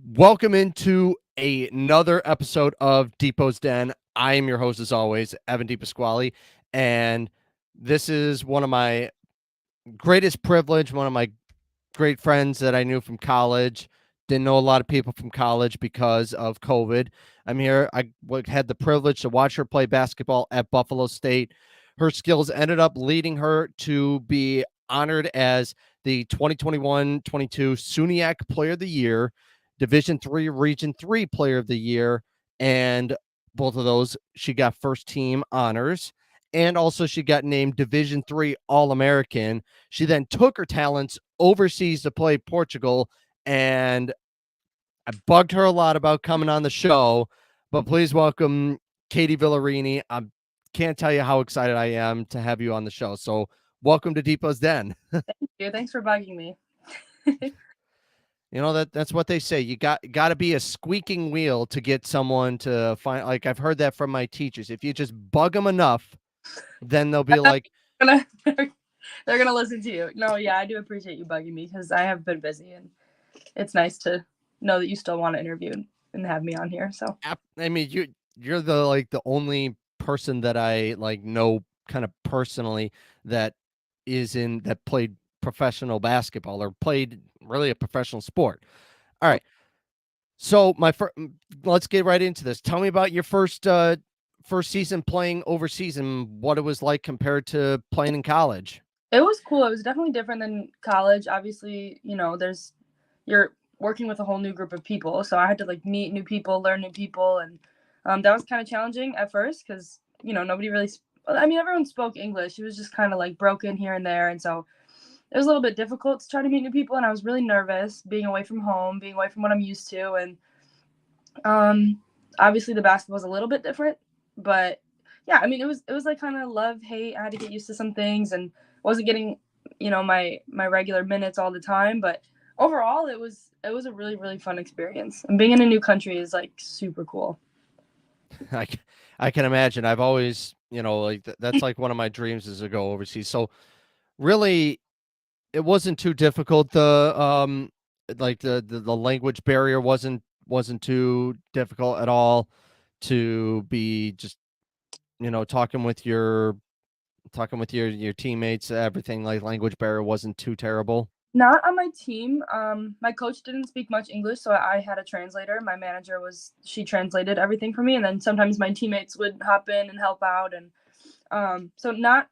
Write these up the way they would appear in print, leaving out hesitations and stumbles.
Welcome into another episode of Dipo's Den. I am your host, as always, Evan DiPasquale, and this is one of my greatest privilege, one of my great friends that I knew from college. Didn't know a lot of people from college because of COVID. I'm here. I had the privilege to watch her play basketball at Buffalo State. Her skills ended up leading her to be honored as the 2021-22 SUNYAC Player of the Year, Division III, Region 3 Player of the Year, and both of those she got first team honors. And also she got named Division III All-American. She then took her talents overseas to play Portugal, and I bugged her a lot about coming on the show, but please welcome Katie Villarini. I can't tell you how excited I am to have you on the show. So welcome to Dipo's Den. Thank you. Thanks for bugging me. You know that's what they say. You got to be a squeaking wheel to get someone to find. Like I've heard that from my teachers. If you just bug them enough, then they'll be like, Gonna- They're gonna listen to you. No, yeah, I do appreciate you bugging me because I have been busy, and it's nice to know that you still want to interview and have me on here. So I mean, you're the only person that I know kind of personally that that played professional basketball or played really a professional sport. All right. So let's get right into this. Tell me about your first season playing overseas and what it was like compared to playing in college. it was cool. It was definitely different than college. Obviously, you're working with a whole new group of people, so I had to meet new people, learn new people, and that was kind of challenging at first because nobody really. I mean, everyone spoke English. It was just kind of broken here and there, and so it was a little bit difficult to try to meet new people, and I was really nervous being away from home, being away from what I'm used to, and obviously the basketball was a little bit different, but yeah, I mean it was like kind of love hate. I had to get used to some things and wasn't getting my regular minutes all the time, but overall it was a really fun experience. And being in a new country is super cool. I, I can imagine. I've always, that's like one of my dreams is to go overseas. So really, it wasn't too difficult. The language barrier wasn't too difficult at all to be just talking with your teammates. Everything like language barrier wasn't too terrible. Not on my team. My coach didn't speak much English, so I had a translator. My manager she translated everything for me, and then sometimes my teammates would hop in and help out. And so not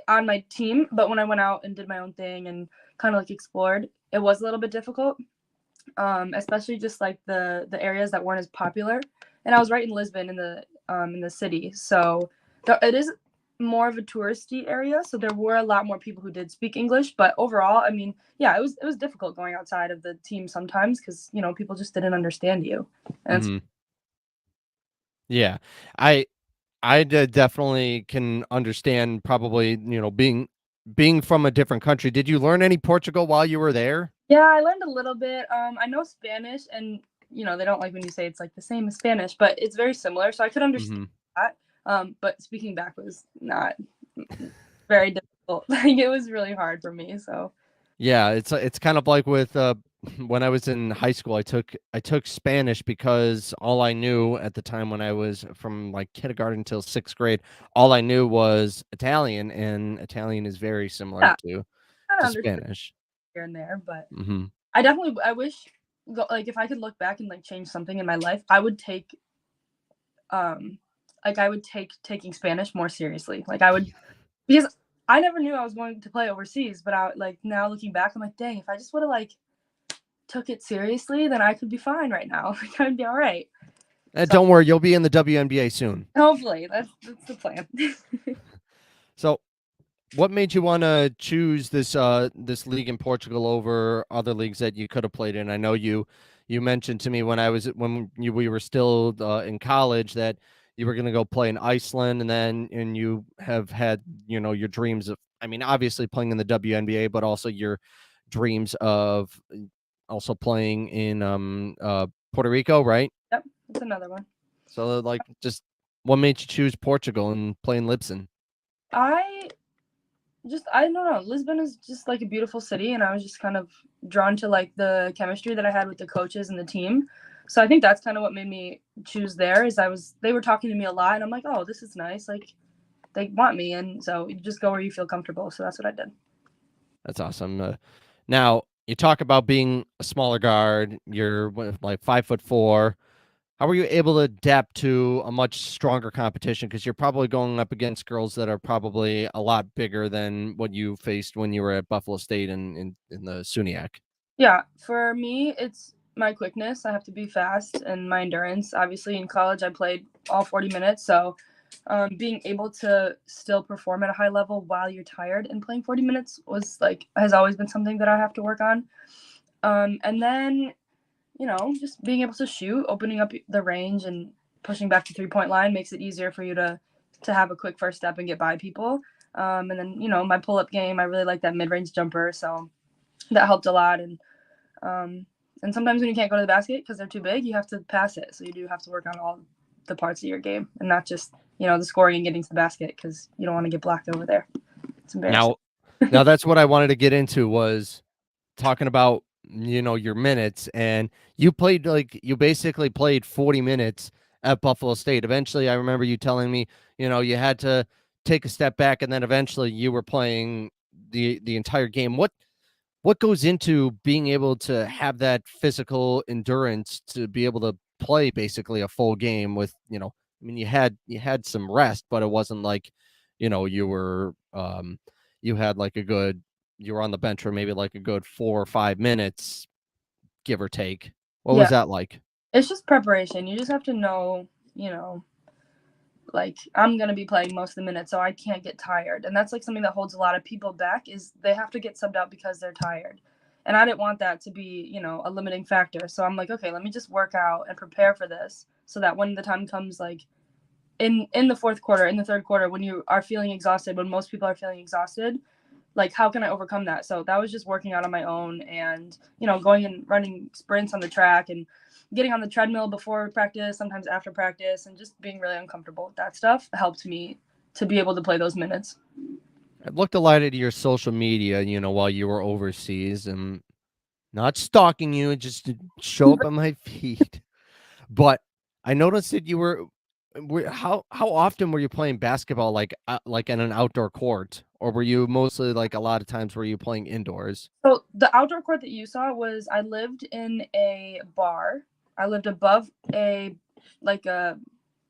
on my team, but when I went out and did my own thing and kind of explored, it was a little bit difficult, especially just the areas that weren't as popular. And I was right in Lisbon in the city, so it is more of a touristy area. So there were a lot more people who did speak English, but overall, I mean, yeah, it was difficult going outside of the team sometimes because people just didn't understand you. And it's Hmm. Yeah, I I definitely can understand probably being from a different country. Did you learn any Portugal while you were there? Yeah, I learned a little bit. I know Spanish, and they don't like when you say it's the same as Spanish, but it's very similar, so I could understand Hmm. that. But speaking back was not very difficult. It was really hard for me. So Yeah, it's kind of like with when I was in high school, I took Spanish because all I knew at the time when I was from like kindergarten until sixth grade, all I knew was Italian, and Italian is very similar yeah, kind of to understood Spanish. here and there, but Hmm. I wish if I could look back and change something in my life, I would take um I would take taking Spanish more seriously. I would because I never knew I was going to play overseas, but I now looking back, I'm dang, if I just would have took it seriously, then I could be fine right now. I would be all right. So Don't worry, you'll be in the WNBA soon. hopefully that's the plan. So, what made you want to choose this league in Portugal over other leagues that you could have played in? I know you mentioned to me we were still in college that you were going to go play in Iceland, and you have had your dreams of, I mean, obviously playing in the WNBA, but also your dreams of also playing in Puerto Rico, right? Yep, that's another one. So just what made you choose Portugal and play in Libsyn? I just I don't know. Lisbon is just like a beautiful city, and I was just kind of drawn to like the chemistry that I had with the coaches and the team. So I think that's kind of what made me choose there. Is they were talking to me a lot, and I'm like, oh, this is nice. Like they want me, and so you just go where you feel comfortable. So that's what I did. That's awesome. Now you talk about being a smaller guard. You're like 5'4". How were you able to adapt to a much stronger competition? Because you're probably going up against girls that are probably a lot bigger than what you faced when you were at Buffalo State and in the SUNYAC. Yeah, for me, it's my quickness. I have to be fast and my endurance. Obviously, in college, I played all 40 minutes. So, being able to still perform at a high level while you're tired and playing 40 minutes has always been something that I have to work on. And then, just being able to shoot, opening up the range and pushing back the 3-point line makes it easier for you to have a quick first step and get by people. And then, my pull up game, I really like that mid range jumper. So, that helped a lot. Um, and sometimes when you can't go to the basket because they're too big, you have to pass it. So you do have to work on all the parts of your game and not just, the scoring and getting to the basket because you don't want to get blocked over there. It's embarrassing. Now that's what I wanted to get into was talking about, your minutes, and you basically played 40 minutes at Buffalo State. Eventually, I remember you telling me, you had to take a step back, and then eventually you were playing the entire game. What goes into being able to have that physical endurance to be able to play basically a full game with, I mean, you had some rest, but it wasn't like, you were you had like you were on the bench for maybe like a good 4 or 5 minutes, give or take. What Yeah, was that like? it's just preparation. You just have to know, you know, like I'm gonna be playing most of the minutes, so I can't get tired. And that's like something that holds a lot of people back is they have to get subbed out because they're tired. And I didn't want that to be, a limiting factor. So I'm like, okay, let me just work out and prepare for this so that when the time comes like in the fourth quarter, in the third quarter, when you are feeling exhausted, when most people are feeling exhausted, like how can I overcome that? So that was just working out on my own and, going and running sprints on the track and getting on the treadmill before practice, sometimes after practice, and just being really uncomfortable with that stuff helped me to be able to play those minutes. I looked a lot at your social media, while you were overseas, and not stalking you, just to show up on my feed. But I noticed that how often were you playing basketball, like in an outdoor court, or were you mostly like a lot of times were you playing indoors? So the outdoor court that you saw was I lived in a bar. I lived above like a,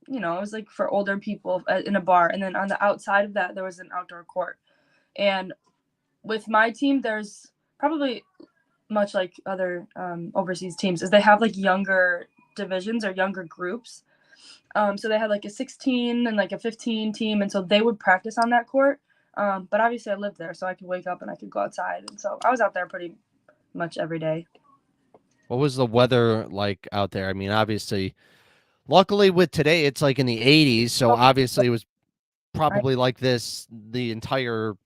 it was like for older people in a bar. And then on the outside of that, there was an outdoor court. And with my team, there's probably much like other overseas teams, is they have like younger divisions or younger groups. So they had like a 16 and like a 15 team, and so they would practice on that court. But obviously, I lived there, so I could wake up and I could go outside, and so I was out there pretty much every day. What was the weather like out there? I mean, obviously, luckily with today, it's like in the 80s, so Oh, obviously it was right. probably like this the entire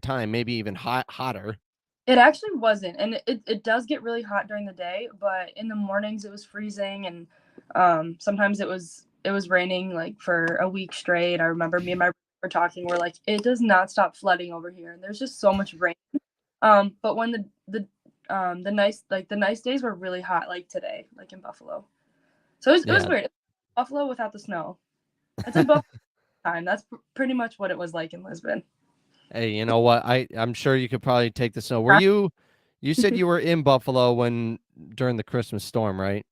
time, maybe even hotter. It actually wasn't, and it does get really hot during the day, but in the mornings it was freezing, and sometimes it was raining like for a week straight. I remember me and my roommate were talking. We're like, it does not stop flooding over here, and there's just so much rain. But when the nice days were really hot, like today, like in Buffalo. So it was Yeah. weird. Buffalo without the snow. It's like Buffalo time. That's pretty much what it was like in Lisbon. Hey, you know what? I'm sure you could probably take the snow. You said you were in Buffalo when during the Christmas storm, right?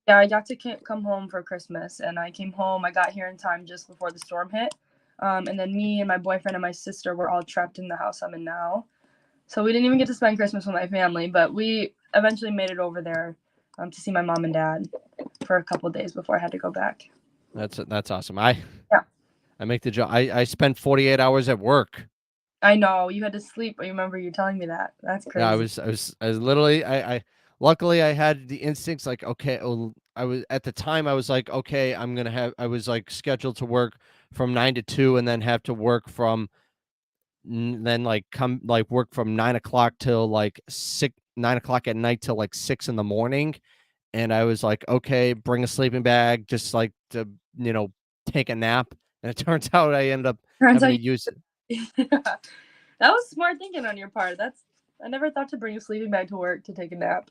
Yeah, I got to come home for Christmas, and I came home. I got here in time just before the storm hit. And then me and my boyfriend and my sister were all trapped in the house I'm in now. So we didn't even get to spend Christmas with my family, but we eventually made it over there to see my mom and dad for a couple of days before I had to go back. That's awesome. I Yeah, I make the joke. I spent 48 hours at work. I know you had to sleep. I remember you telling me that. That's Yeah, crazy. I was literally I luckily I had the instincts like okay, I was at the time I was like okay, I was like scheduled to work from 9 to 2 and then have to work from then like come like work from 9 o'clock till like 9 o'clock at night till like 6 in the morning. And I was like, okay, bring a sleeping bag, just like to, you know, take a nap. And it turns out I ended up Turns having out to you, use yeah. That was smart thinking on your part. I never thought to bring a sleeping bag to work to take a nap.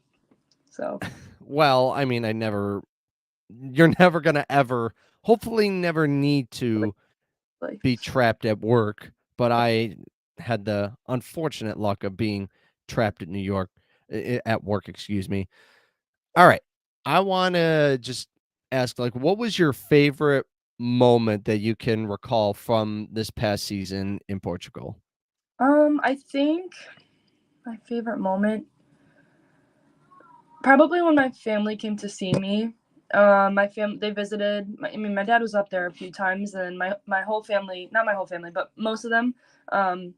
So, Well, I mean, you're never gonna ever, hopefully, never need to like, be trapped at work. But I had the unfortunate luck of being trapped at New York at work. Excuse me. All right, I want to just ask, like, what was your favorite moment that you can recall from this past season in Portugal? I think my favorite moment probably when my family came to see me. My fam they visited. I mean, my dad was up there a few times, and my whole family, not my whole family, but most of them, um,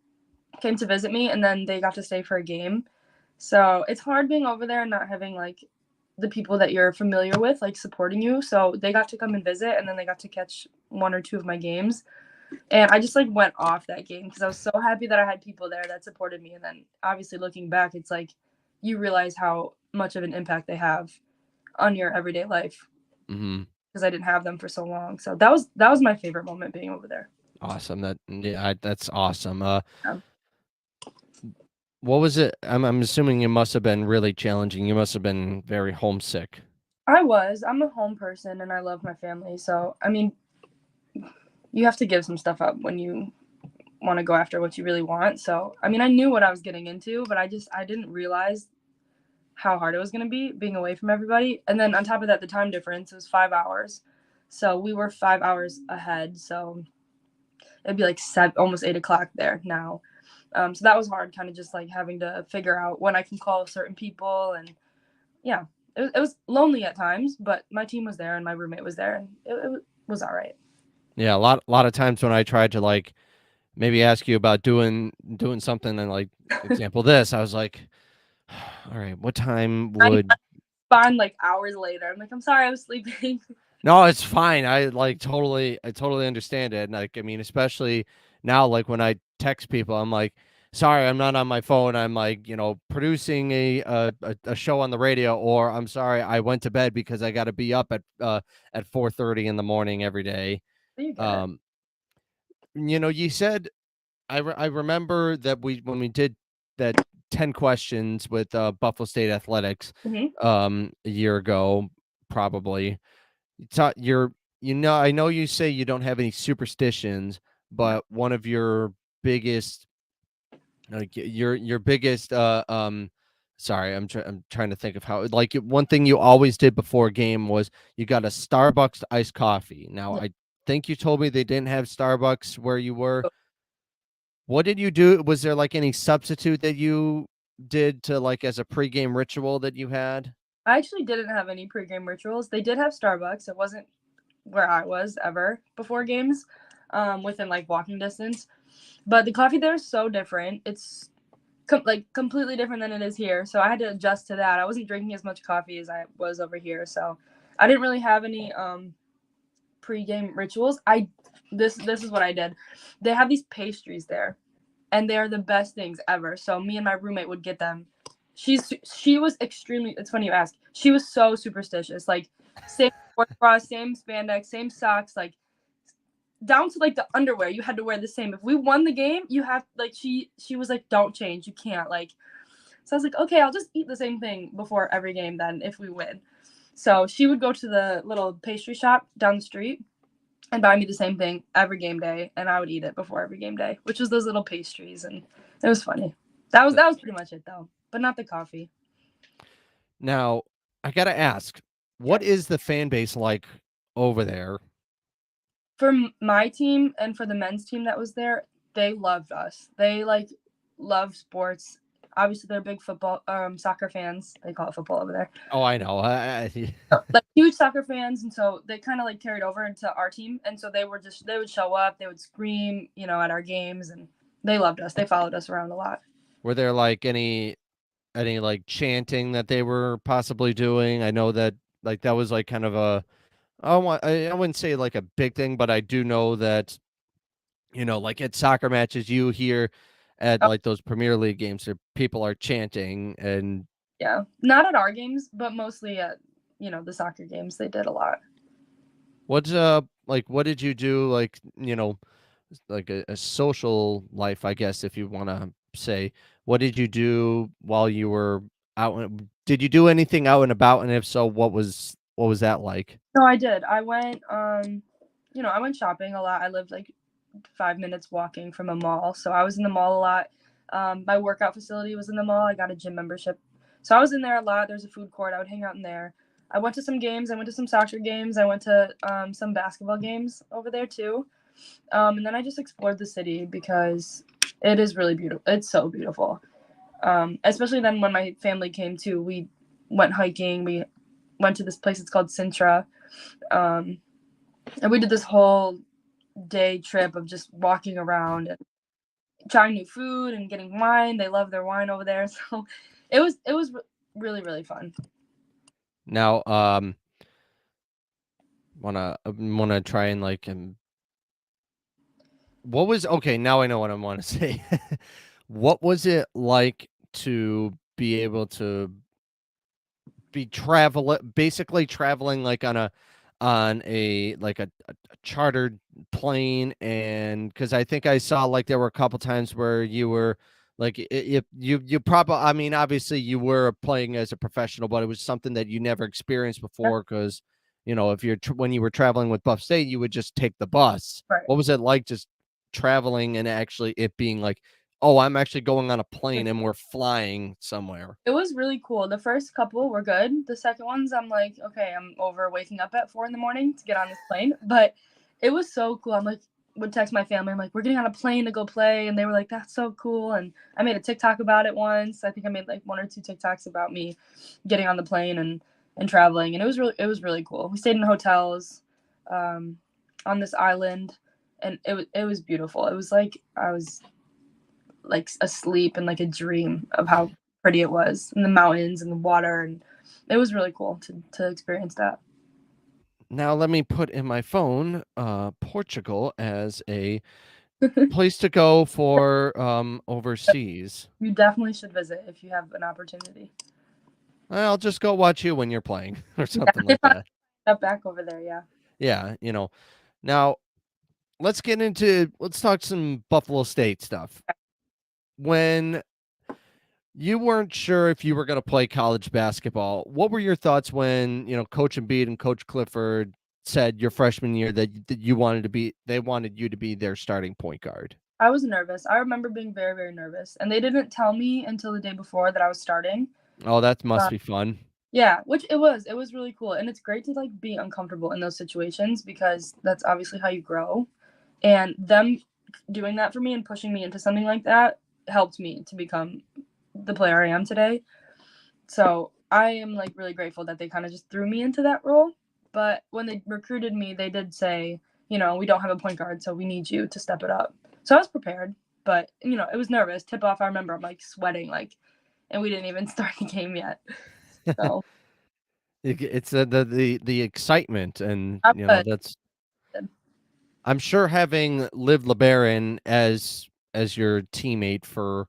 came to visit me, and then they got to stay for a game. So it's hard being over there and not having like the people that you're familiar with like supporting you. So they got to come and visit, and then they got to catch one or two of my games, and I just like went off that game because I was so happy that I had people there that supported me. And then obviously looking back, it's like you realize how much of an impact they have on your everyday life Mm-hmm. because I didn't have them for so long. So that was my favorite moment being over there. Awesome. That's awesome. Um, What was it? I'm assuming it must have been really challenging. You must have been very homesick. I'm a home person and I love my family. So I mean, you have to give some stuff up when you want to go after what you really want. So I mean, I knew what I was getting into, but I didn't realize how hard it was going to be being away from everybody. And then on top of that, the time difference was 5 hours. So we were 5 hours ahead. So it'd be like almost 8 o'clock there now. So that was hard, kind of just like having to figure out when I can call certain people. And yeah, it was lonely at times, but my team was there and my roommate was there and it was all right. Yeah, a lot of times when I tried to like maybe ask you about doing something and like example this, I was like, all right, what time I would respond like hours later. I'm like, I'm sorry, I was sleeping. No, it's fine. I totally understand it. And like, I mean, especially now, like when I text people, I'm like, sorry, I'm not on my phone. I'm like, producing a show on the radio, or I'm sorry, I went to bed because I got to be up at 4:30 in the morning every day. You get it. Um, you said I remember that when we did that 10 questions with Buffalo State Athletics Hmm. a year ago, probably. It's not you're I know you say you don't have any superstitions, No. but one of your biggest your biggest sorry, I'm trying to think of how, like, one thing you always did before a game was you got a Starbucks iced coffee. Now, Yeah. I think you told me they didn't have Starbucks where you were. What did you do? Was there like any substitute that you did to, like, as a pregame ritual that you had? I actually didn't have any pregame rituals. They did have Starbucks. It wasn't where I was ever before games, within like walking distance. But the coffee there is so different. It's like completely different than it is here. So I had to adjust to that. I wasn't drinking as much coffee as I was over here. So I didn't really have any pregame rituals. This is what I did. They have these pastries there, and they are the best things ever. So me and my roommate would get them. She was extremely. It's funny you ask. She was so superstitious. Like same sports bra, same spandex, same socks. Like down to like the underwear. You had to wear the same. If we won the game, you have like she was like, don't change. You can't like. So I was like, okay, I'll just eat the same thing before every game then if we win. So she would go to the little pastry shop down the street and buy me the same thing every game day, and I would eat it before every game day, which was those little pastries, and it was funny. That was pretty much it though, but not the coffee. Now, I gotta ask, what Yes, is the fan base like over there? for my team and for the men's team that was there, they loved us. They like love sports. Obviously, they're big football, soccer fans. They call it football over there. Oh, I know. Like huge soccer fans, and so they kind of like carried over into our team, and so they would show up, they would scream, at our games, and they loved us. They followed us around a lot. Were there like any like chanting that they were possibly doing? I know that like that was like kind of I wouldn't say like a big thing, but I do know that like at soccer matches you hear at Oh, like those Premier League games that people are chanting. And yeah, not at our games, but mostly at the soccer games. They did a lot. what's like what did you do, like, like a social life, I guess, if you want to say. What did you do while you were out? Did you do anything out and about? And if so, what was that like? No, I did. I went, I went shopping a lot. I lived like 5 minutes walking from a mall, so I was in the mall a lot. My workout facility was in the mall. I got a gym membership, so I was in there a lot. There's a food court. I would hang out in there. I went to some games. I went to some soccer games. I went to some basketball games over there too. And then I just explored the city because it is really beautiful. It's so beautiful. Especially then when my family came too. We went hiking. We went to this place. It's called Sintra. Um, and we did this whole day trip of just walking around and trying new food and getting wine. They love their wine over there. So it was really, really fun. Now, wanna try and like what was okay, now I know what I want to say. What was it like to be able to be basically traveling like on a like a chartered plane? And because I think I saw like there were a couple times where you were like if you probably, I mean, obviously you were playing as a professional, but it was something that you never experienced before. Because if when you were traveling with Buff State, you would just take the bus. Right. What was it like just traveling and actually it being like, oh, I'm actually going on a plane and we're flying somewhere? It was really cool. The first couple were good. The second ones, I'm like, okay, I'm over waking up at 4 in the morning to get on this plane. But it was so cool. I'm like, would text my family. I'm like, we're getting on a plane to go play, and they were like, that's so cool. And I made a TikTok about it once. I think I made like one or two TikToks about me getting on the plane and traveling, and it was really cool. We stayed in hotels, um, on this island, and it was beautiful. It was like I was like asleep in like a dream of how pretty it was, and the mountains and the water, and it was really cool to experience that. Now let me put in my phone Portugal as a place to go for overseas. You definitely should visit if you have an opportunity. I'll just go watch you when you're playing or Yeah, something if like I that. got back over there, yeah. Yeah, Now let's talk some Buffalo State stuff. When you weren't sure if you were going to play college basketball, what were your thoughts when, Coach Embiid and Coach Clifford said your freshman year that they wanted you to be their starting point guard? I was nervous. I remember being very, very nervous, and they didn't tell me until the day before that I was starting. Oh, that must Uh, be fun. yeah, which it was really cool, and it's great to like be uncomfortable in those situations because that's obviously how you grow. And them doing that for me and pushing me into something like that helped me to become the player I am today. So I am like really grateful that they kind of just threw me into that role. But when they recruited me, they did say, we don't have a point guard, so we need you to step it up. So I was prepared, but it was nervous. Tip off, I remember I'm like sweating, like, and we didn't even start the game yet. So It's the excitement, and I'm good. that's, I'm sure, having lived LeBaron as your teammate for,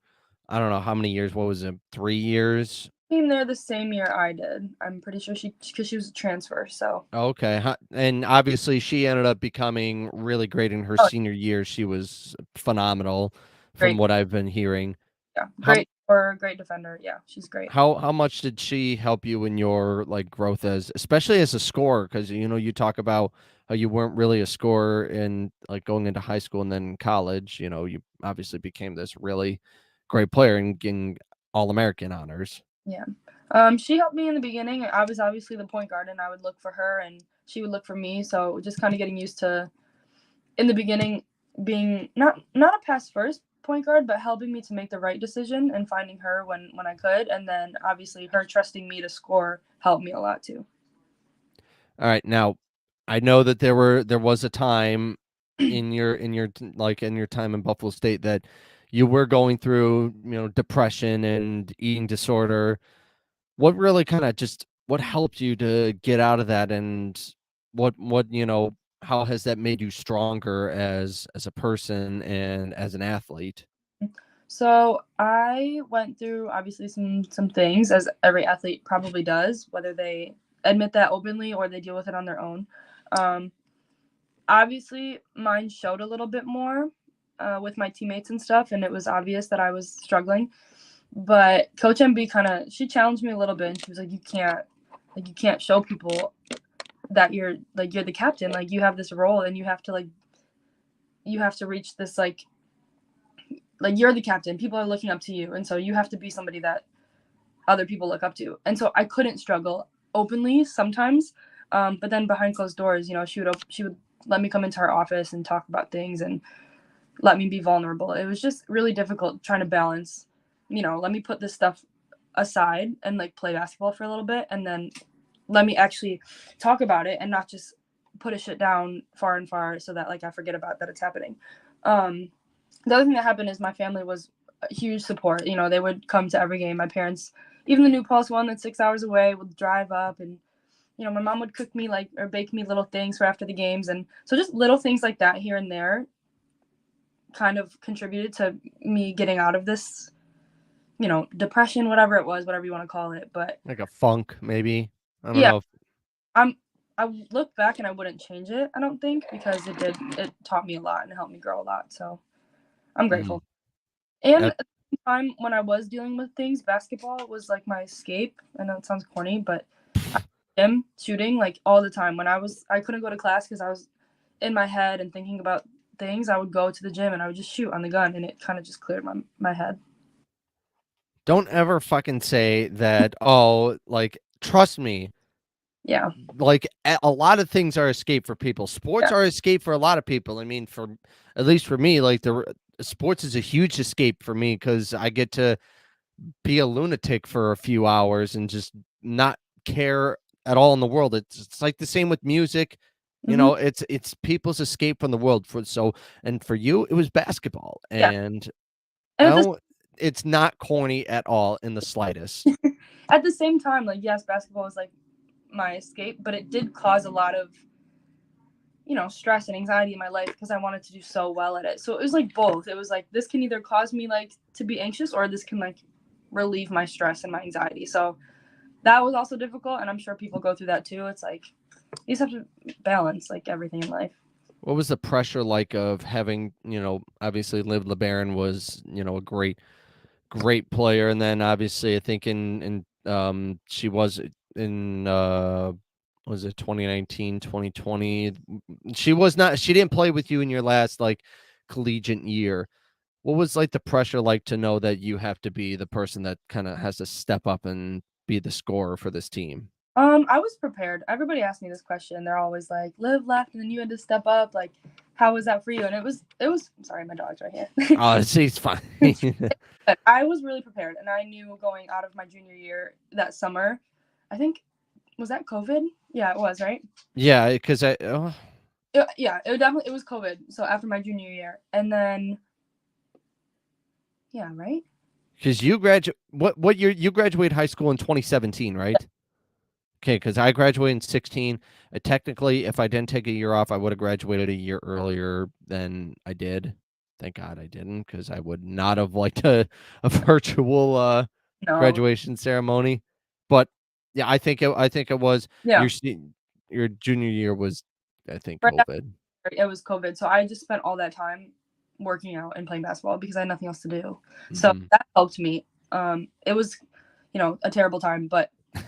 I don't know how many years. What was it, 3 years? Came there the same year I did. I'm pretty sure because she was a transfer. So Okay, and obviously she ended up becoming really great in her oh, senior year. She was phenomenal, from great, what I've been hearing. yeah, How great or great defender. Yeah, she's great. how much did she help you in your like growth as, especially as a scorer? Because you talk about how you weren't really a scorer in like going into high school and then in college. You obviously became this really great player and getting All American honors. Yeah. She helped me in the beginning. I was obviously the point guard, and I would look for her, and she would look for me. So just kind of getting used to, in the beginning, being not a pass first point guard, but helping me to make the right decision and finding her when I could, and then obviously her trusting me to score helped me a lot too. All right, now I know that there was a time in your time in Buffalo State that you were going through, depression and eating disorder. What really kind of just what helped you to get out of that, and what how has that made you stronger as a person and as an athlete? So I went through obviously some things as every athlete probably does, whether they admit that openly or they deal with it on their own. Um, obviously mine showed a little bit more with my teammates and stuff, and it was obvious that I was struggling. But Coach MB she challenged me a little bit, and she was like, you can't show people that you're the captain, like you have this role, and you have to reach this like you're the captain. People are looking up to you, and so you have to be somebody that other people look up to. And so I couldn't struggle openly sometimes, but then behind closed doors, she would let me come into her office and talk about things and let me be vulnerable. It was just really difficult trying to balance, let me put this stuff aside and like play basketball for a little bit, and then let me actually talk about it and not just put a shit down far and far so that like I forget about that it's happening. The other thing that happened is my family was a huge support. They would come to every game. My parents, even the New Paltz one that's 6 hours away, would drive up, and my mom would cook me or bake me little things for after the games. And so just little things like that here and there kind of contributed to me getting out of this, depression, whatever it was, whatever you want to call it. But like a funk, maybe. I don't yeah, know. I look back and I wouldn't change it, I don't think, because it taught me a lot and helped me grow a lot. So I'm grateful. And at the same time, when I was dealing with things, basketball was like my escape. I know it sounds corny, but gym shooting like all the time. When I couldn't go to class because I was in my head and thinking about things, I would go to the gym and I would just shoot on the gun, and it kind of just cleared my head. Don't ever fucking say that. Oh, like trust me. Yeah. Like a lot of things are escape for people. Sports Yeah. are escape for a lot of people. I mean, for at least for me, like the sports is a huge escape for me because I get to be a lunatic for a few hours and just not care at all in the world. It's like the same with music. Mm-hmm. It's people's escape from the world. And for you, it was basketball. Yeah. And And I don't, it's not corny at all in the slightest. at the same time, like, yes, basketball was like my escape, but it did cause a lot of stress and anxiety in my life because I wanted to do so well at it. So it was like both. It was like this can either cause me like to be anxious, or this can like relieve my stress and my anxiety. So that was also difficult, and I'm sure people go through that too. It's like you just have to balance like everything in life. What was the pressure like of having, obviously Liv LeBaron was, a great player, and then obviously I think she was in was it 2019, 2020? She didn't play with you in your last like collegiate year. What was like the pressure like to know that you have to be the person that kind of has to step up and be the scorer for this team? I was prepared. Everybody asked me this question. They're always like, "Liv left, and then you had to step up. Like, how was that for you?" And it was. Sorry, my dog's right here. Oh, it's fine. But I was really prepared, and I knew going out of my junior year that summer. I think was that COVID? Yeah, it was, right? Yeah, because Yeah, it was COVID. So after my junior year, and then yeah, right. because you graduate what year you graduated high school in 2017, right? Okay, because I graduated in 16. Technically, if I didn't take a year off, I would have graduated a year earlier than I did. Thank God I didn't, because I would not have liked a virtual No. graduation ceremony. But yeah, I think it was Yeah. your junior year was, I think, Right COVID. after it was COVID, so I just spent all that time working out and playing basketball because I had nothing else to do. So Hmm. that helped me. It was, a terrible time, but to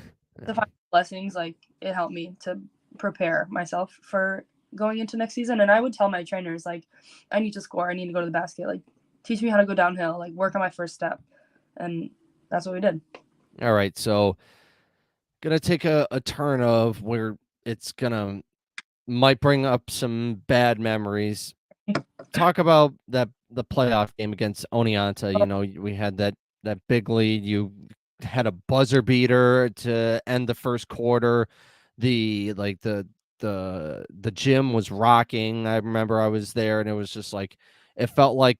Yeah. find blessings, like it helped me to prepare myself for going into next season. And I would tell my trainers, like, I need to score, I need to go to the basket, like, teach me how to go downhill, like, work on my first step. And that's what we did. All right, so gonna take a turn of where it's gonna might bring up some bad memories. Talk about the playoff game against Oneonta. We had that big lead. You had a buzzer beater to end the first quarter. The gym was rocking. I remember I was there, and it was just like it felt like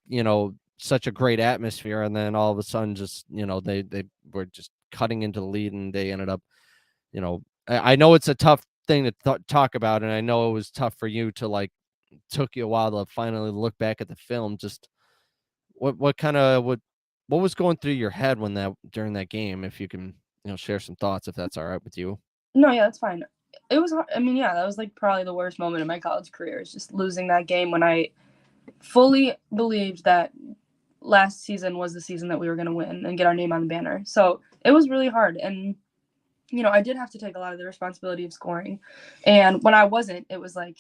such a great atmosphere. And then all of a sudden, just they were just cutting into the lead, and they ended up. I know it's a tough thing to talk about, and I know it was tough for you to like took you a while to finally look back at the film. Just what was going through your head when that during that game? If you can, share some thoughts, if that's all right with you. No, yeah, that's fine. it was. I mean, yeah, that was like probably the worst moment in my college career. Is just losing that game when I fully believed that last season was the season that we were going to win and get our name on the banner. So it was really hard. And, I did have to take a lot of the responsibility of scoring. And when I wasn't, it was like,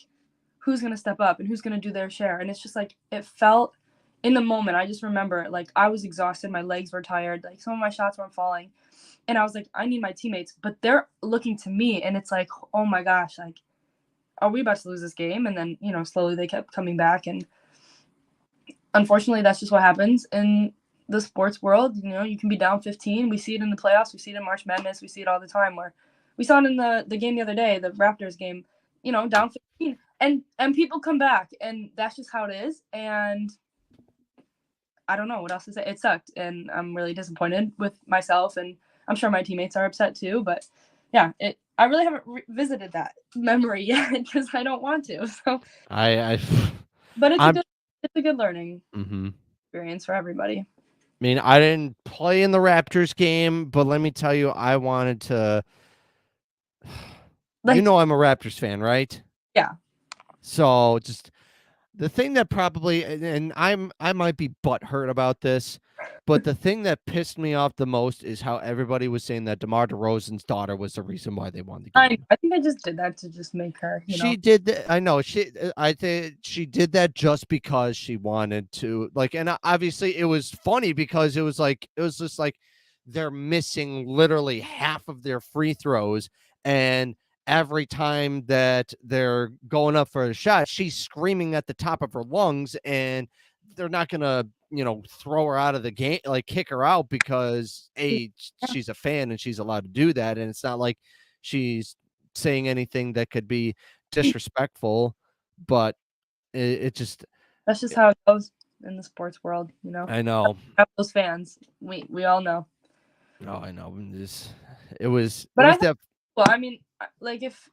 who's going to step up and who's going to do their share? And it's just like, it felt in the moment. I just remember like I was exhausted. My legs were tired. Like some of my shots weren't falling. And I was like, I need my teammates, but they're looking to me. And it's like, oh my gosh, like, are we about to lose this game? And then, slowly they kept coming back. And unfortunately, that's just what happens in the sports world. You can be down 15. We see it in the playoffs. We see it in March Madness. We see it all the time. Where we saw it in the game the other day, the Raptors game. Down 15, and people come back, and that's just how it is. And I don't know what else to say. It sucked, and I'm really disappointed with myself, and I'm sure my teammates are upset too. But yeah, I really haven't revisited that memory yet because I don't want to. So, I but I'm it's a good learning mhm. experience for everybody. I mean, I didn't play in the Raptors game, but let me tell you, I wanted to. Like, I'm a Raptors fan, right? yeah. So just the thing that probably, and I might be butthurt about this, but the thing that pissed me off the most is how everybody was saying that DeMar DeRozan's daughter was the reason why they won the game. I think I just did that to just make her, She did that. I know I think she did that just because she wanted to. Like, and obviously it was funny because it was just like they're missing literally half of their free throws, and every time that they're going up for a shot, she's screaming at the top of her lungs, and they're not gonna throw her out of the game, like kick her out, because she's a fan and she's allowed to do that, and it's not like she's saying anything that could be disrespectful, but it just That's just how it goes in the sports world, I know. Have those fans. We all know. Oh, I know. It But was that. well, I mean, like if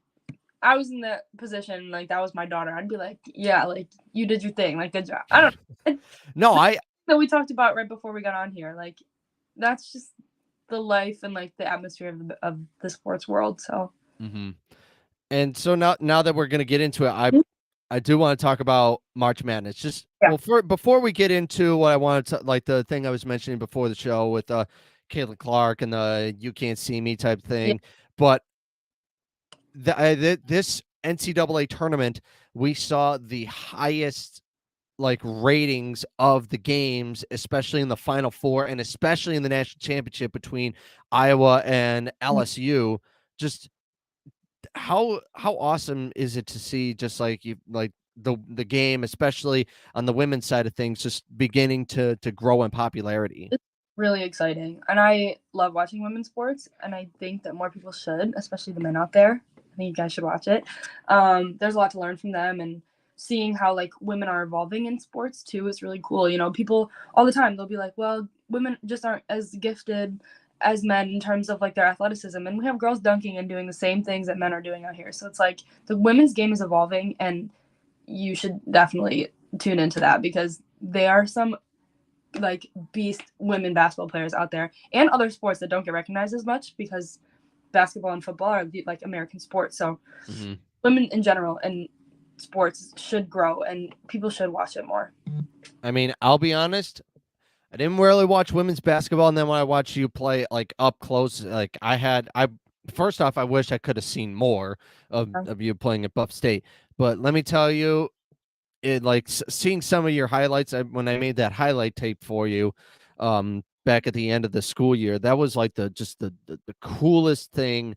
I was in that position, like that was my daughter, I'd be like, yeah, like you did your thing, like good job. I don't know. No, I That we talked about right before we got on here, like that's just the life and like the atmosphere of the sports world. So mhm. And so now that we're gonna get into it, I do want to talk about March Madness. Just yeah, well, before we get into what I wanted to, like the thing I was mentioning before the show with Caitlin Clark and the "You Can't See Me" type yeah, thing, but this NCAA tournament, we saw the highest like ratings of the games, especially in the Final Four and especially in the national championship between Iowa and LSU. Just how awesome is it to see, just like you like the game, especially on the women's side of things, just beginning to grow in popularity. it's really exciting, and I love watching women's sports, and I think that more people should, especially the men out there. I think you guys should watch it. There's a lot to learn from them, and seeing how like women are evolving in sports too is really cool. People all the time they'll be like, "Well, women just aren't as gifted as men in terms of like their athleticism," and we have girls dunking and doing the same things that men are doing out here. So it's like the women's game is evolving, and you should definitely tune into that because they are some like beast women basketball players out there and other sports that don't get recognized as much because basketball and football are like American sports. So Mhm. women in general and sports should grow and people should watch it more. I mean, I'll be honest, I didn't really watch women's basketball, and then when I watched you play like up close, like I first off, I wish I could have seen more of you playing at Buff State. But let me tell you, it like seeing some of your highlights, when I made that highlight tape for you back at the end of the school year, that was like the coolest thing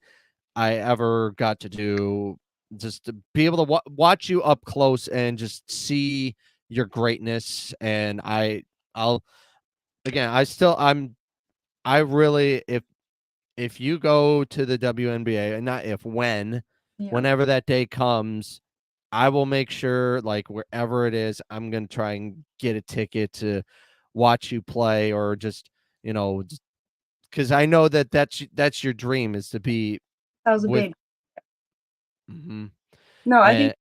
I ever got to do, just to be able to watch you up close and just see your greatness. And I'll again, I really, if you go to the WNBA, and not if, Yeah, whenever that day comes, I will make sure, like wherever it is, I'm gonna try and get a ticket to watch you play, or just because I know that that's your dream, is to be that was a with. big. Mhm. No, I think And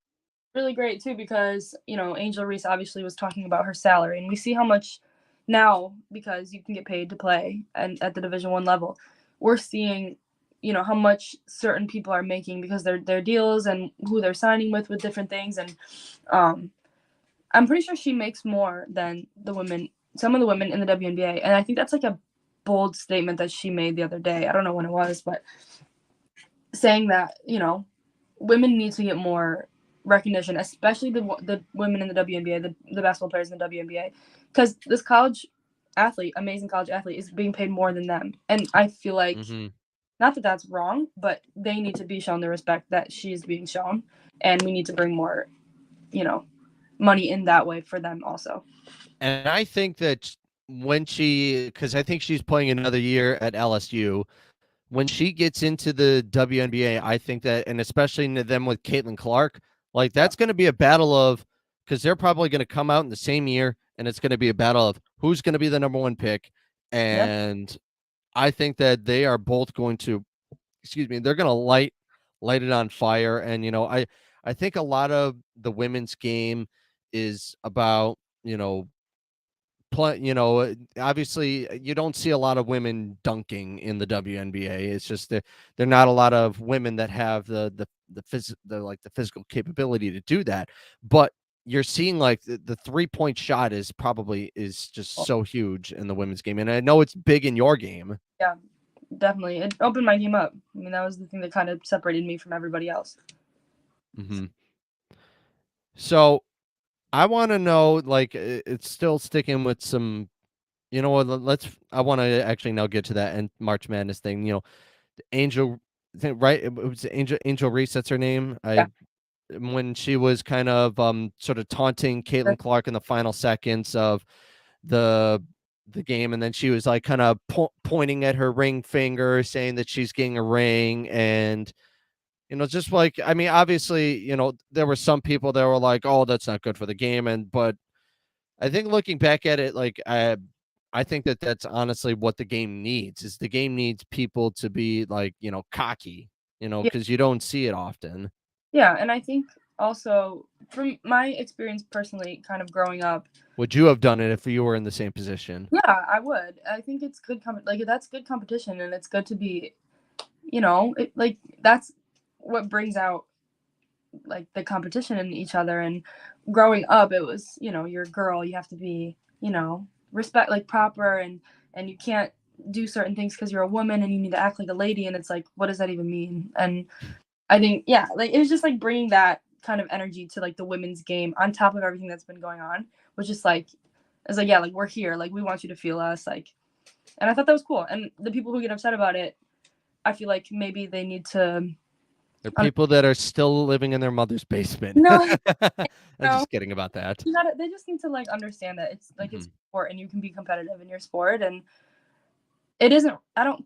really great too because Angel Reese obviously was talking about her salary, and we see how much now because you can get paid to play and at the Division 1 level. We're seeing how much certain people are making because their deals and who they're signing with different things. And I'm pretty sure she makes more than some of the women in the WNBA. And I think that's like a bold statement that she made the other day. I don't know when it was, but saying that, women need to get more recognition, especially the women in the WNBA, the basketball players in the WNBA, because this amazing college athlete, is being paid more than them. And I feel like, not that that's wrong, but they need to be shown the respect that she's being shown, and we need to bring more, money in that way for them also. And I think that because I think she's playing another year at LSU, when she gets into the WNBA, I think that, and especially them with Caitlin Clark, like Yeah. that's going to be a battle of, because they're probably going to come out in the same year, and it's going to be a battle of who's going to be the number one pick. Yeah. And I think that they are both going to, they're going to light it on fire. And I think a lot of the women's game is about obviously you don't see a lot of women dunking in the WNBA. It's just that there are not a lot of women that have the physical capability to do that. But you're seeing like the 3-point shot is just so huge in the women's game. And I know it's big in your game. Yeah, definitely. It opened my game up. I mean, that was the thing that kind of separated me from everybody else. So I want to know, like, it's still sticking with some, I want to actually now get to that and March Madness thing. Angel, right? It was Angel Reese. That's her name. Yeah. When she was kind of sort of taunting Caitlin Clark in the final seconds of the game, and then she was like kind of pointing at her ring finger, saying that she's getting a ring, and just like, I mean, obviously, there were some people that were like, "Oh, that's not good for the game," but I think looking back at it, like I think that that's honestly what the game needs. Is the game needs people to be like, cocky, Yeah. because you don't see it often. Yeah, and I think also from my experience personally, kind of growing up. Would you have done it if you were in the same position? Yeah, I would. I think it's good. That's good competition, and it's good to be, that's what brings out like the competition in each other. And growing up, it was, you're a girl, you have to be, respect, like proper, and you can't do certain things because you're a woman and you need to act like a lady. And it's like, what does that even mean? And I think, yeah, like it was just like bringing that kind of energy to like the women's game on top of everything that's been going on, which is like, it's like, yeah, like we're here, like we want you to feel us, like. And I thought that was cool. And the people who get upset about it, I feel like maybe they need to. There are people that are still living in their mother's basement. No, I'm just kidding about that. they just need to like understand that it's like it's sport and you can be competitive in your sport, and it isn't. I don't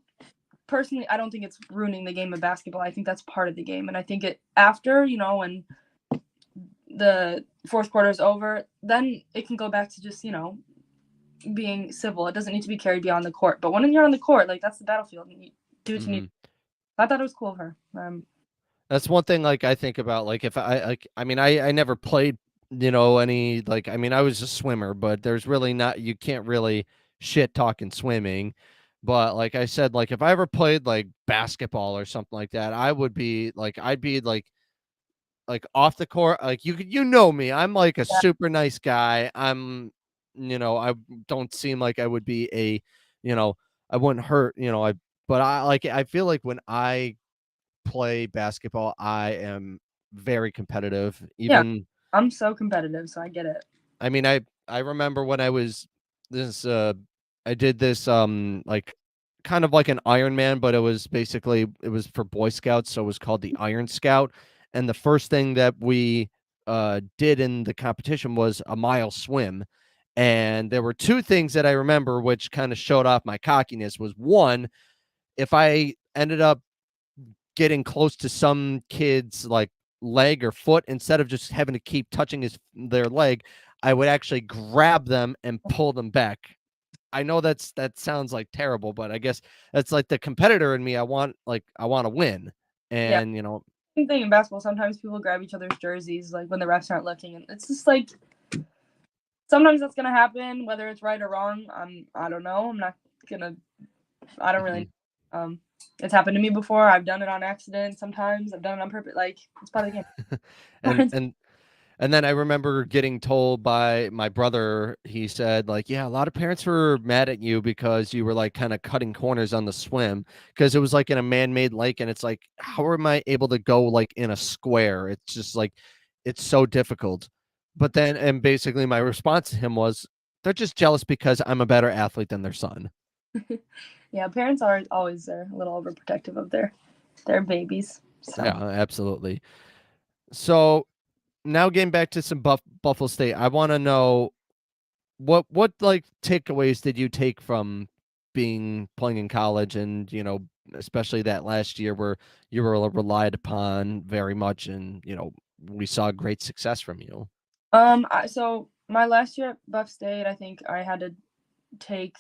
think it's ruining the game of basketball. I think that's part of the game, and I think it after when the fourth quarter is over, then it can go back to just being civil. It doesn't need to be carried beyond the court. But when you're on the court, like that's the battlefield, and you do what you need. I thought it was cool of her. That's one thing, like, I think about, like, if I mean, I never played, any, like, I mean, I was a swimmer, but there's really not, you can't really shit talk in swimming. But like I said, like, if I ever played like basketball or something like that, I'd be like off the court, like you know me, I'm like a super nice guy. I don't seem like I would be I wouldn't hurt, but I feel like when I play basketball, I am very competitive. Yeah, Even I'm so competitive, so I get it. I mean, I remember when I was this I did this like kind of like an Ironman, but it was for Boy Scouts, so it was called the Iron Scout. And the first thing that we did in the competition was a mile swim. And there were two things that I remember which kind of showed off my cockiness. Was one, if I ended up getting close to some kid's like leg or foot, instead of just having to keep touching their leg, I would actually grab them and pull them back. I know that sounds like terrible, but I guess that's like the competitor in me. I want to win. And same thing in basketball. Sometimes people grab each other's jerseys like when the refs aren't looking, and it's just like sometimes that's gonna happen, whether it's right or wrong. I don't know. I don't really It's happened to me before. I've done it on accident sometimes. I've done it on purpose. Like, it's part of the and game. and and then I remember getting told by my brother, he said, like, yeah, a lot of parents were mad at you because you were like kind of cutting corners on the swim because it was like in a man-made lake. And it's like, how am I able to go like in a square? It's just like, it's so difficult. But then, and basically my response to him was, they're just jealous because I'm a better athlete than their son. Yeah, parents are always a little overprotective of their babies. Yeah, So absolutely. So now getting back to some Buffalo State, I want to know what like takeaways did you take from being playing in college, and especially that last year where you were relied upon very much, and we saw great success from you. so my last year at Buff State, I think I had to take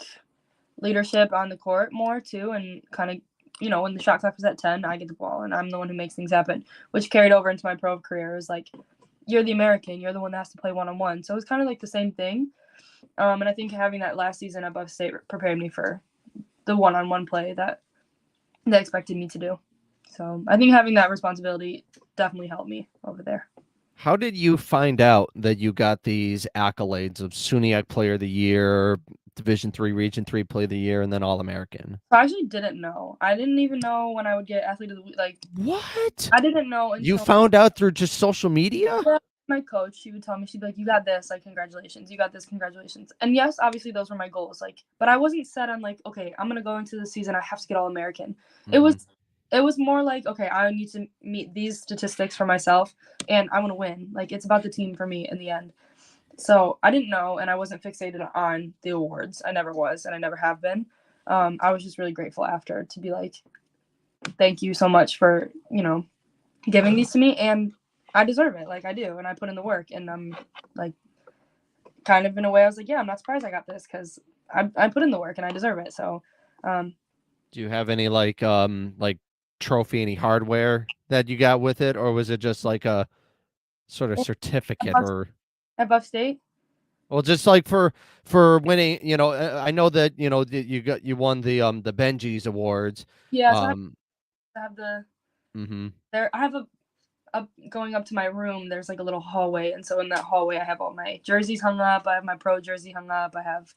leadership on the court more too, and kind of, when the shot clock was at 10, I get the ball and I'm the one who makes things happen, which carried over into my pro career. It was like, you're the American, you're the one that has to play one-on-one. So it was kind of like the same thing. And I think having that last season at Buff State prepared me for the one-on-one play that they expected me to do. So I think having that responsibility definitely helped me over there. How did you find out that you got these accolades of SUNYAC Player of the Year, Division 3, Region 3 Player of the Year, and then All American? So I actually didn't know. I didn't even know when I would get athlete of the week. Like, What? I didn't know You until found out through just social media? my coach. She would tell me, she'd be like, "You got this. Like, congratulations. You got this. Congratulations." And yes, obviously those were my goals. Like, but I wasn't set on like, okay, I'm gonna go into the season. I have to get All American. It Mm-hmm. was, it was more like, okay, I need to meet these statistics for myself, and I want to win. Like, it's about the team for me in the end. So I didn't know, and I wasn't fixated on the awards. I never was, and I never have been. I was just really grateful after to be like, thank you so much for giving these to me, and I deserve it. Like, I do, and I put in the work, and I'm like, kind of in a way, I was like, yeah, I'm not surprised I got this because I put in the work and I deserve it. So, Do you have any like trophy, any hardware that you got with it, or was it just like a sort of certificate, or at Buff State, well, just like for winning? I know that you won the Benji's awards. yeah. So Um, I have the mm-hmm. there. I have a up going up to my room. There's like a little hallway, and so in that hallway, I have all my jerseys hung up. I have my pro jersey hung up. I have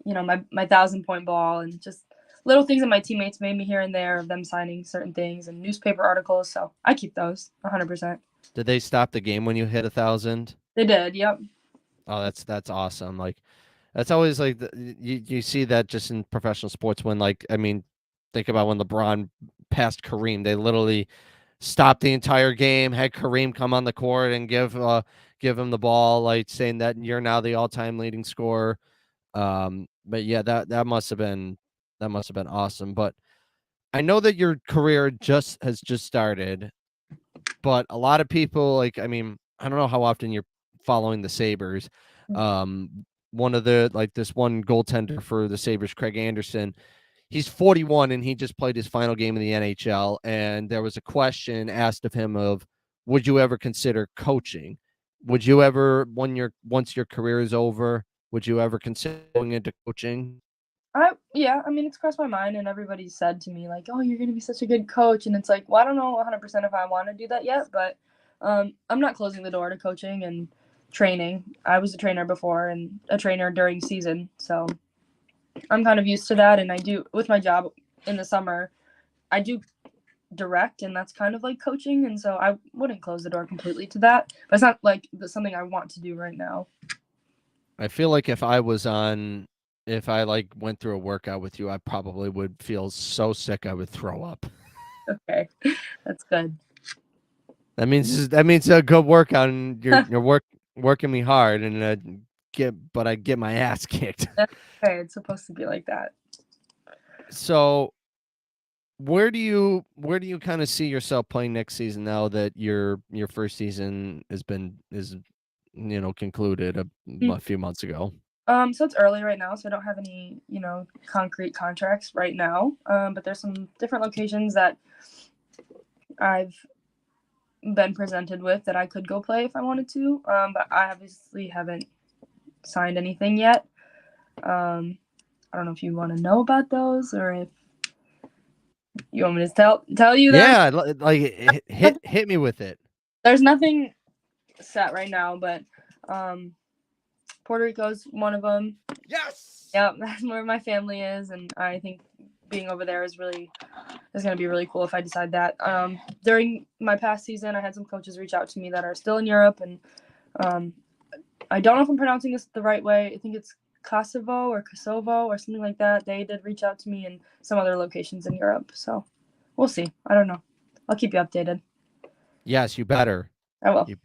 my 1,000 point ball, and just little things that my teammates made me here and there of them signing certain things and newspaper articles. So I keep those 100%. Did they stop the game when you hit 1,000? They did. Yep. Oh, that's awesome. Like, that's always like you see that just in professional sports when, like, I mean, think about when LeBron passed Kareem. They literally stopped the entire game, had Kareem come on the court and give him the ball, like saying that you're now the all-time leading scorer. But yeah, that must have been awesome. But I know that your career has just started, but a lot of people, like, I mean, I don't know how often you're following the Sabres. One of the like this one goaltender for the Sabres, Craig Anderson, he's 41 and he just played his final game in the NHL. And there was a question asked of him of, would you ever consider coaching? Would you ever, once your career is over, would you ever consider going into coaching? Yeah, I mean, it's crossed my mind, and everybody said to me like, "Oh, you're gonna be such a good coach," and it's like, well, I don't know 100% if I want to do that yet, but I'm not closing the door to coaching and training. I was a trainer before and a trainer during season, so I'm kind of used to that. And I do with my job in the summer, I do direct, and that's kind of like coaching, and so I wouldn't close the door completely to that, but it's not like something I want to do right now. I feel like if I like went through a workout with you, I probably would feel so sick I would throw up. Okay, that's good. That means a good workout, and you're working me hard, and I get my ass kicked. Okay, it's supposed to be like that. So where do you kind of see yourself playing next season now that your first season is concluded a few months ago? So it's early right now, so I don't have any, concrete contracts right now. But there's some different locations that I've been presented with that I could go play if I wanted to. But I obviously haven't signed anything yet. I don't know if you want to know about those or if. You want me to tell you them? Yeah, like hit me with it. There's nothing set right now, but um, Puerto Rico's one of them. Yes. Yep, that's where my family is, and I think being over there is gonna be really cool if I decide that. During my past season, I had some coaches reach out to me that are still in Europe, and um, I don't know if I'm pronouncing this the right way. I think it's Kosovo or something like that. They did reach out to me in some other locations in Europe, so we'll see. I don't know. I'll keep you updated. Yes, you better. I will. You,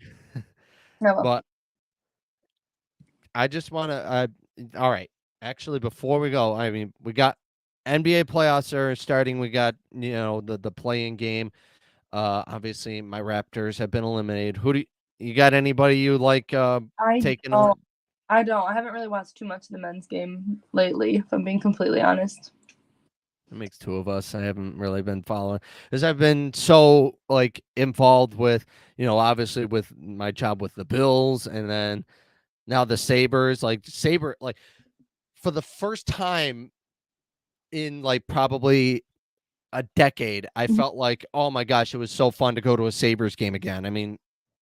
I will. but I just want to. All right. Actually, before we go, I mean, we got NBA playoffs are starting. We got the playing game. Obviously, my Raptors have been eliminated. Who do you got? Anybody you like I taking don't. on? I don't. I haven't really watched too much of the men's game lately, if I'm being completely honest. It makes two of us. I haven't really been following because I've been so like involved with obviously with my job with the Bills, and then now the Sabres. Like Sabre, like for the first time in like probably a decade, I Mhm. felt like, oh my gosh, it was so fun to go to a Sabres game again. I mean,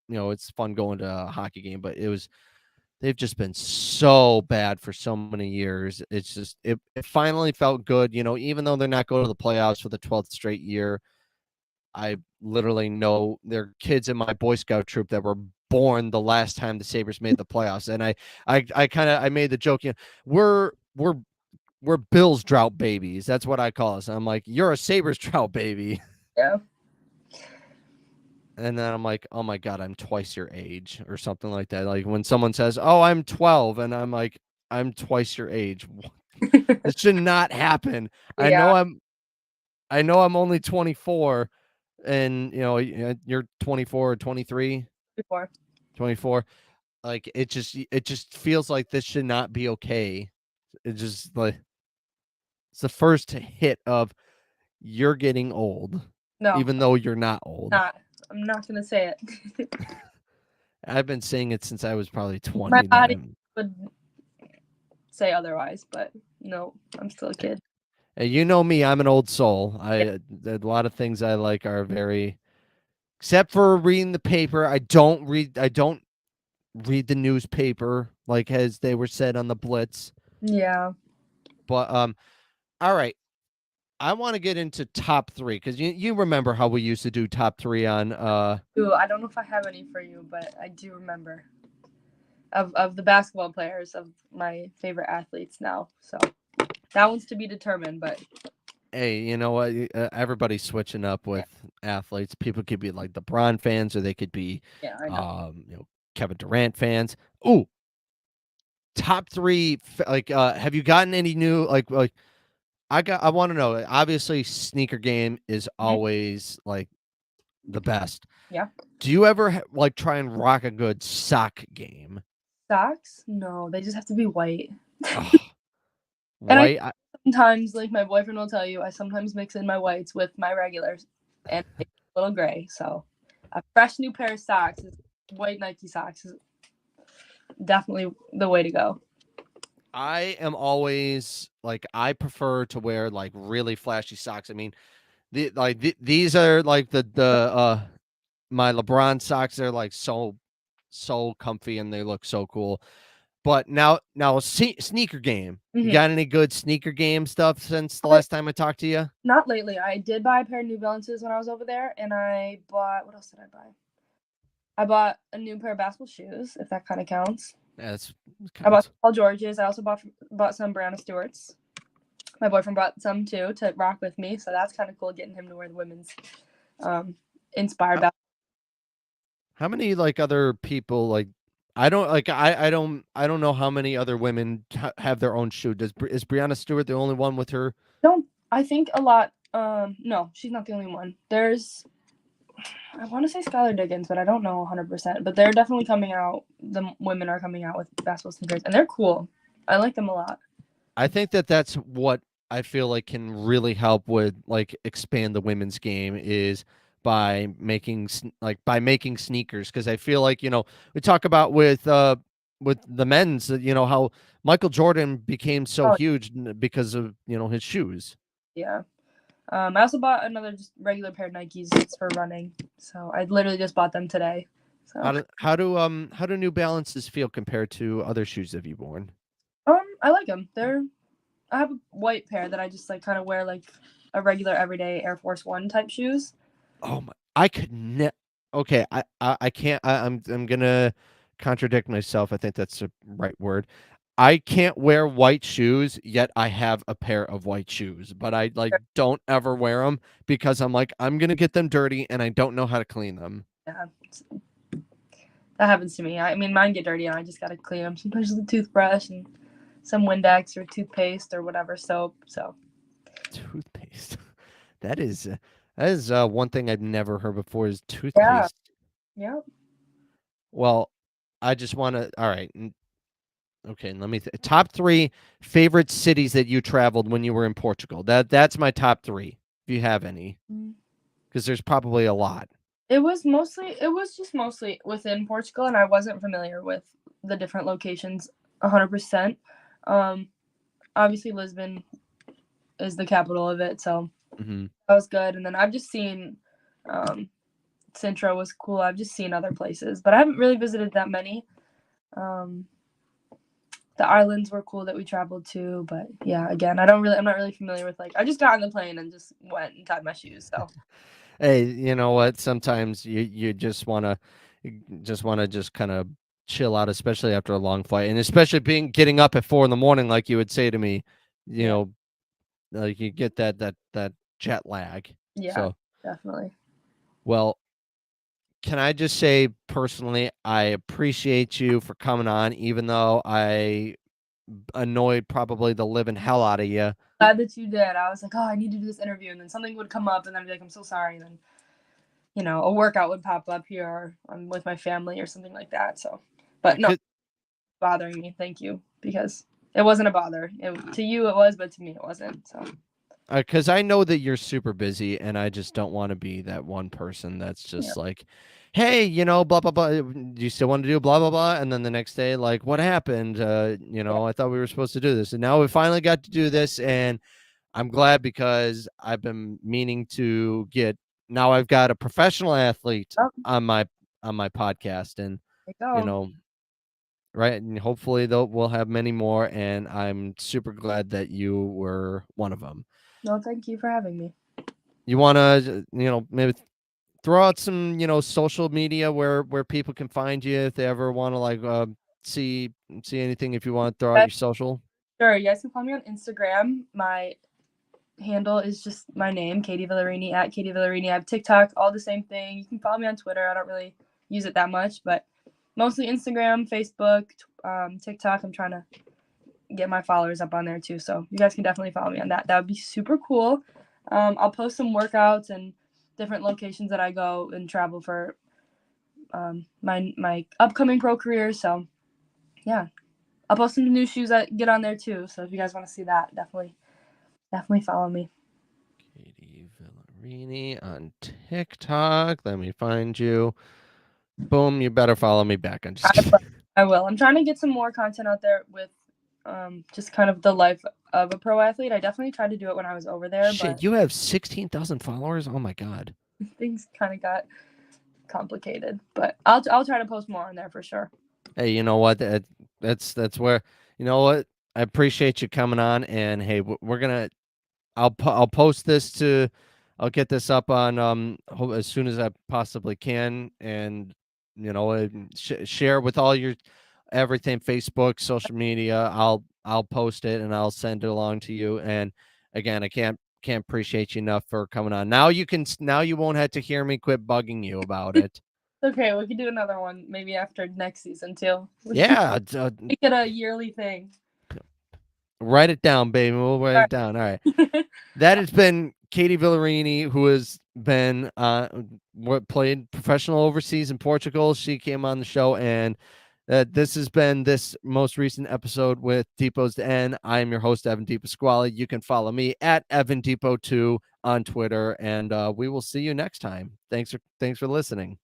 it's fun going to a hockey game, but they've just been so bad for so many years. It's just it finally felt good, even though they're not going to the playoffs for the 12th straight year. I literally know there are kids in my Boy Scout troop that were born the last time the Sabres made the playoffs. And I kind of I made the joke, we're Bills drought babies. That's what I call us. I'm like, you're a Sabres drought baby. Yeah. And then I'm like, oh my God, I'm twice your age or something like that. Like when someone says, oh, I'm 12, and I'm like, I'm twice your age. This should not happen. I Yeah. know I'm only 24, and you're 24 or 23, Before. 24. Like it just feels like this should not be okay. It just like it's the first hit of you're getting old, No, even though you're not old. not. I'm not gonna say it. I've been saying it since I was probably My 20 that body I'm. would say otherwise, but no, I'm still a kid. And you know me, I'm an old soul. Yeah. A lot of things I like are very, except for reading the paper. I don't read the newspaper like as they were said on the Blitz. Yeah. But all right. I want to get into top three because you remember how we used to do top three on Ooh, I don't know if I have any for you, but I do remember of the basketball players of my favorite athletes now. So that one's to be determined, but hey, you know what? Everybody's switching up yeah, with athletes. People could be like LeBron fans, or they could be, yeah, I know. Kevin Durant fans. Ooh, top three. Like, have you gotten any new like? I want to know. Obviously, sneaker game is Mhm. always like the best. Yeah. Do you ever like try and rock a good sock game? Socks? No, they just have to be white. Oh, And I white. sometimes, like my boyfriend will tell you, I sometimes mix in my whites with my regulars and make it a little gray. So a fresh new pair of socks, white Nike socks, is definitely the way to go. I am always like I prefer to wear like really flashy socks. I mean, these are like the my LeBron socks. They're like so comfy and they look so cool. But now sneaker game. You Hmm. got any good sneaker game stuff since the Okay, last time I talked to you? not lately. I did buy a pair of New Balances when I was over there, and I bought what else did I buy? I bought a new pair of basketball shoes, if that kind of counts. Yeah, it I bought counts. Paul George's. I also bought some Brianna Stewart's. My boyfriend bought some too to rock with me, so that's kind of cool getting him to wear the women's inspired How, basketball. how many like other people like I don't know how many other women have their own shoe. Is Brianna Stewart the only one with her? Don't I think a lot? No, she's not the only one. There's I want to say Skylar Diggins, but I don't know 100%. But they're definitely coming out. The women are coming out with basketball sneakers, and they're cool. I like them a lot. I think that's what I feel like can really help with like expand the women's game is by making sneakers because I feel like we talk about with the men's how Michael Jordan became so Oh huge because of his shoes. yeah, I also bought another just regular pair of Nikes just for running. So I literally just bought them today. So How do New Balances feel compared to other shoes that you've worn? I like them. I have a white pair that I just like kind of wear like a regular everyday Air Force One type shoes. Oh my! I could Okay, I can't. I'm gonna contradict myself. I think that's the right word. I can't wear white shoes, yet I have a pair of white shoes, but I like don't ever wear them because I'm like I'm gonna get them dirty and I don't know how to clean them. Yeah, that happens to me. I mean, mine get dirty and I just gotta clean them. Sometimes with a toothbrush and some Windex or toothpaste or whatever soap. So Toothpaste. That is one thing I've never heard before is yeah, toothpaste. yeah. Well, I just want to. All right. Okay, let me top 3 favorite cities that you traveled when you were in Portugal. That's my top 3, if you have any, Mm. because there's probably a lot. It was just mostly within Portugal, and I wasn't familiar with the different locations 100%. Um, Obviously Lisbon is the capital of it, so Hmm. that was good. And then I've just seen Sintra was cool. I've just seen other places, but I haven't really visited that many. Um, the islands were cool that we traveled to, but yeah, again, I'm not really familiar with like I just got on the plane and just went and tied my shoes. So Hey, you know what? Sometimes you just want to just kind of chill out, especially after a long flight, and especially being getting up at 4 in the morning, like you would say to me. You yeah, know, like you get that jet lag. yeah, So, definitely. well, can I just say personally, I appreciate you for coming on, even though I annoyed probably the living hell out of you. Glad that you did. I was like, oh, I need to do this interview, and then something would come up, and then I'd be like, I'm so sorry, and then a workout would pop up here, or I'm with my family or something like that. So, but no, bothering me. Thank you, because it wasn't a bother. To you it was, but to me it wasn't. So Because I know that you're super busy, and I just don't want to be that one person that's yeah, just like, "Hey, blah blah blah. Do you still want to do blah blah blah?" And then the next day, like, "What happened? yeah, I thought we were supposed to do this, and now we finally got to do this, and I'm glad because I've been meaning to get. Now I've got a professional athlete oh, on my podcast, and there you you go. know, right, and hopefully we'll have many more. And I'm super glad that you were one of them. No, thank you for having me. You want to, maybe throw out some, social media where people can find you if they ever want to like see see anything. If you want to throw out Yeah, your social. sure, you guys can follow me on Instagram. My handle is just my name, Katie Villarini at Katie Villarini. I have TikTok, all the same thing. You can follow me on Twitter. I don't really use it that much, but mostly Instagram, Facebook, TikTok. I'm trying to get my followers up on there too. So you guys can definitely follow me on that. That would be super cool. I'll post some workouts and different locations that I go and travel for my upcoming pro career. So yeah, I'll post some new shoes that get on there too. So if you guys want to see that, definitely follow me. Katie Villarini on TikTok. Let me find you. Boom, you better follow me back. I'm just I kidding. will. I will. I'm trying to get some more content out there with just kind of the life of a pro athlete. I definitely tried to do it when I was over there, but Shit, you have 16,000 followers? Oh my god. things kind of got complicated. But I'll try to post more on there for sure. Hey, you know what? That's where, you know what? I appreciate you coming on, and hey, we're gonna I'll post this to I'll get this up on as soon as I possibly can, and share with all your everything, Facebook, social media. I'll post it and I'll send it along to you. And again, I can't appreciate you enough for coming on. Now you won't have to hear me quit bugging you about it. Okay, we can do another one maybe after next season too. Yeah, Make it a yearly thing. write it down, baby. We'll write All it down. All right. right. That has been Katie Villarini, who has been played professional overseas in Portugal. She came on the show, and this has been this most recent episode with Dipo's the N. I am your host, Evan Pasquale. You can follow me at Evan Dipo 2 on Twitter, and we will see you next time. Thanks for listening.